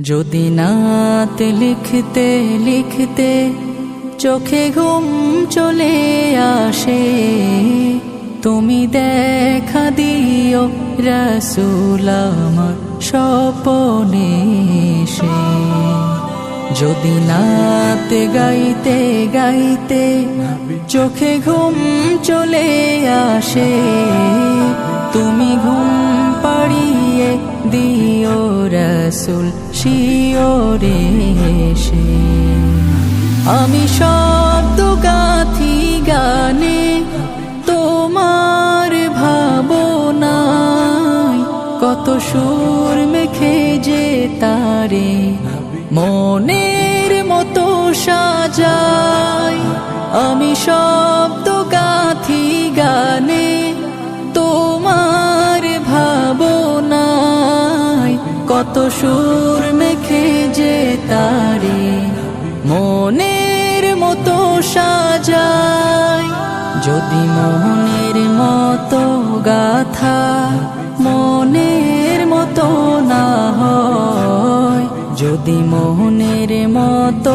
যদি নাত লিখতে লিখতে চোখে ঘুম চলে আসে, তুমি দেখা দিও রাসূল আমার স্বপনে এসে। যদি নাত গাইতে গাইতে চোখে ঘুম চলে আসে, তুমি ঘুম পাড়িয়ে দিও রাসূল শিওরে এসে। আমি শব্দ গাথি গানে তোমার ভাবনায়, কত সুর মেখে যে তারে মনের মতো সাজাই। আমি শব্দ গাথি গানে তোমার ভাবনায়, কত সুর মেখে যে তারে মনের মতো সাজাই। যদি মনের মতো গাথা মনের মতো না হয়, যদি মনের মতো